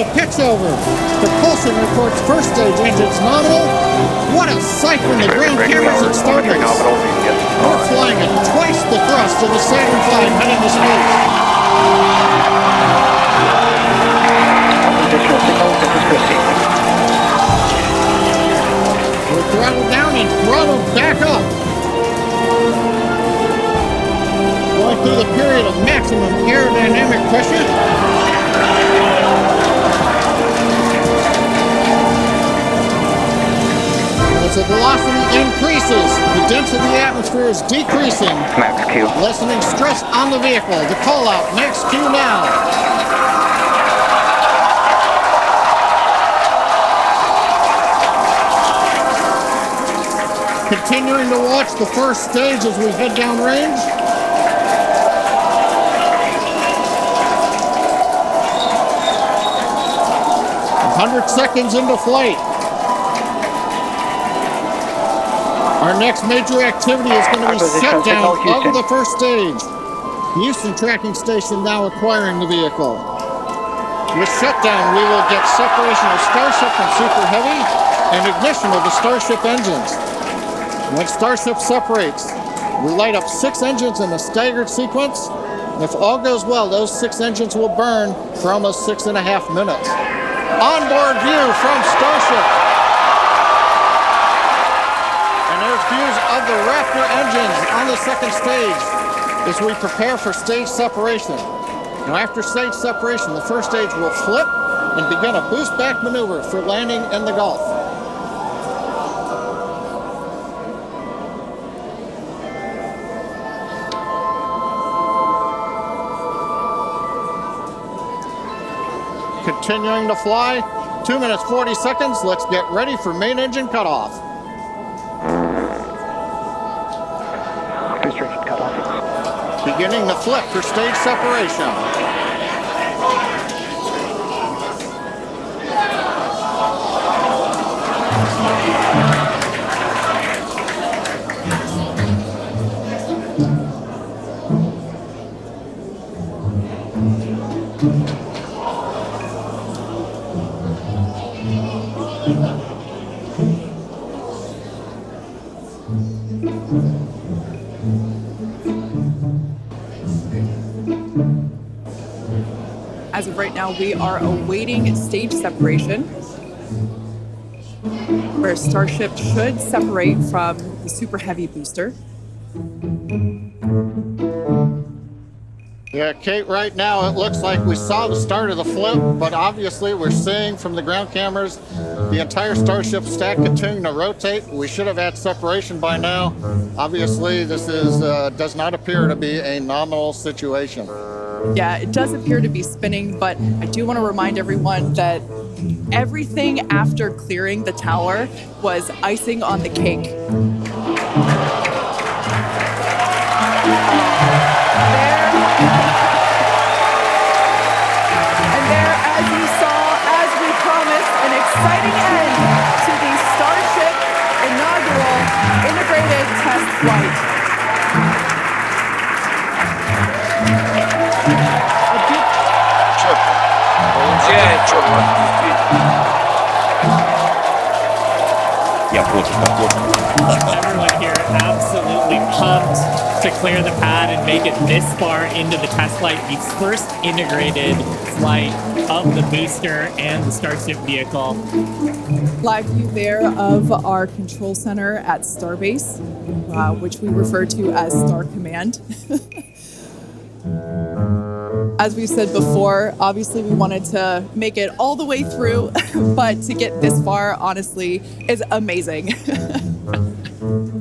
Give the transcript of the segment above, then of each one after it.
the pitch over. Propulsion reports first stage engines nominal. What a sight from the ground cameras at Starbase. We're flying at twice the thrust of the Saturn V heading to space. We're throttled down and throttled back up. Going through the period of maximum aerodynamic pressure. As the velocity increases, the density of the atmosphere is decreasing. Max Q. Lessening stress on the vehicle. The call out, max Q now. Continuing to watch the first stage as we head down range. A 100 seconds into flight. Our next major activity is going to be shutdown of the first stage. Houston tracking station now acquiring the vehicle. With shutdown, we will get separation of Starship from Super Heavy and ignition of the Starship engines. When Starship separates, we light up 6 engines in a staggered sequence. If all goes well, those 6 engines will burn for almost 6.5 minutes. Onboard view from Starship. Views of the Raptor engines on the second stage as we prepare for stage separation. Now after stage separation, the first stage will flip and begin a boost back maneuver for landing in the Gulf. Continuing to fly, 2 minutes 40 seconds. Let's get ready for main engine cutoff. Beginning the flip for stage separation. As of right now, we are awaiting stage separation, where Starship should separate from the Super Heavy booster. Yeah, Kate, right now it looks like we saw the start of the flip, but obviously we're seeing from the ground cameras the entire Starship stack continuing to rotate. We should have had separation by now. Obviously, this is does not appear to be a nominal situation. Yeah, it does appear to be spinning, but I do want to remind everyone that everything after clearing the tower was icing on the cake. And there, as you saw, as we promised, an exciting end to the Starship inaugural integrated test flight. Everyone here absolutely pumped to clear the pad and make it this far into the test flight, the first integrated flight of the booster and the Starship vehicle. Live view there of our control center at Starbase, which we refer to as Star Command. As we said before, obviously we wanted to make it all the way through, but to get this far, honestly, is amazing.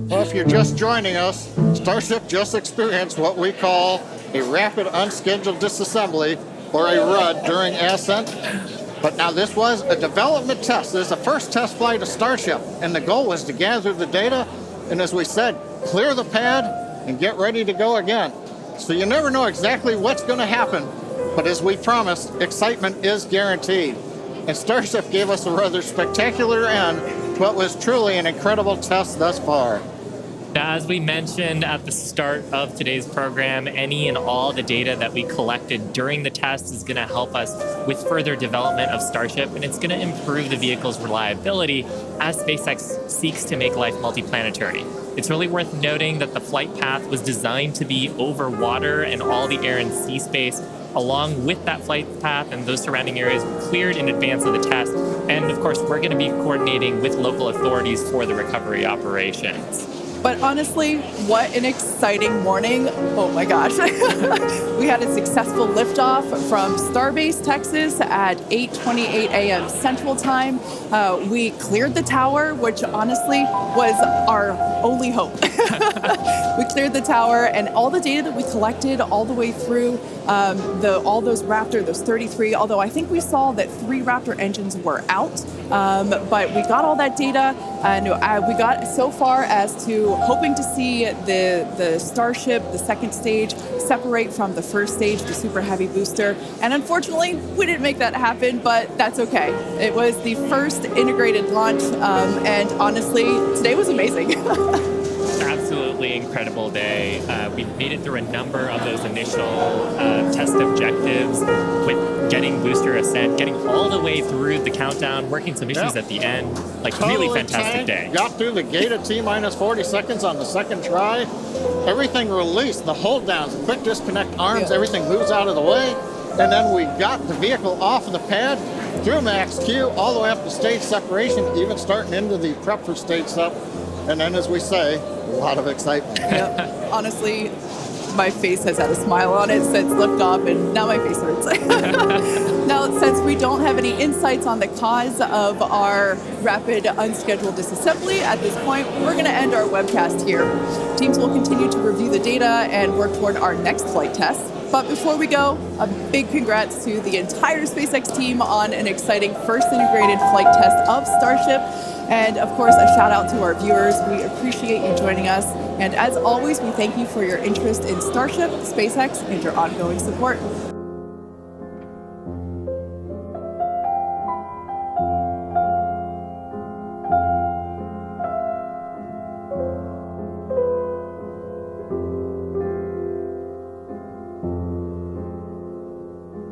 Well, if you're just joining us, Starship just experienced what we call a rapid unscheduled disassembly, or a RUD, during ascent. But now this was a development test. This is the first test flight of Starship, and the goal was to gather the data, and as we said, clear the pad and get ready to go again. So you never know exactly what's going to happen, but as we promised, excitement is guaranteed. And Starship gave us a rather spectacular end to what was truly an incredible test thus far. Now, as we mentioned at the start of today's program, any and all the data that we collected during the test is going to help us with further development of Starship, and it's going to improve the vehicle's reliability as SpaceX seeks to make life multiplanetary. It's really worth noting that the flight path was designed to be over water and all the air and sea space. Along with that flight path and those surrounding areas were cleared in advance of the test. And of course, we're going to be coordinating with local authorities for the recovery operations. But honestly, what an exciting morning. Oh my gosh. We had a successful liftoff from Starbase, Texas at 8:28 a.m. Central Time. We cleared the tower, which honestly was our only hope. We cleared the tower, and all the data that we collected all the way through all those Raptor, those 33, although I think we saw that 3 Raptor engines were out. But we got all that data, and we got so far as to hoping to see the Starship, the second stage, separate from the first stage, the Super Heavy booster. And unfortunately, we didn't make that happen, but that's okay. It was the first integrated launch, and honestly, today was amazing. Absolutely incredible day. We made it through a number of those initial test objectives with getting booster ascent, getting all the way through the countdown, working some issues at the end. Like, really fantastic day. Got through the gate at T-minus 40 seconds on the second try. Everything released, the hold downs, quick disconnect arms, everything moves out of the way. And then we got the vehicle off of the pad, through max Q, all the way up to stage separation, even starting into the prep for stage sep. And then, as we say, a lot of excitement. Yep. Honestly, my face has had a smile on it since liftoff, and now my face hurts. Now, since we don't have any insights on the cause of our rapid unscheduled disassembly at this point, we're going to end our webcast here. Teams will continue to review the data and work toward our next flight test. But before we go, a big congrats to the entire SpaceX team on an exciting first integrated flight test of Starship. And of course, a shout out to our viewers. We appreciate you joining us. And as always, we thank you for your interest in Starship, SpaceX, and your ongoing support.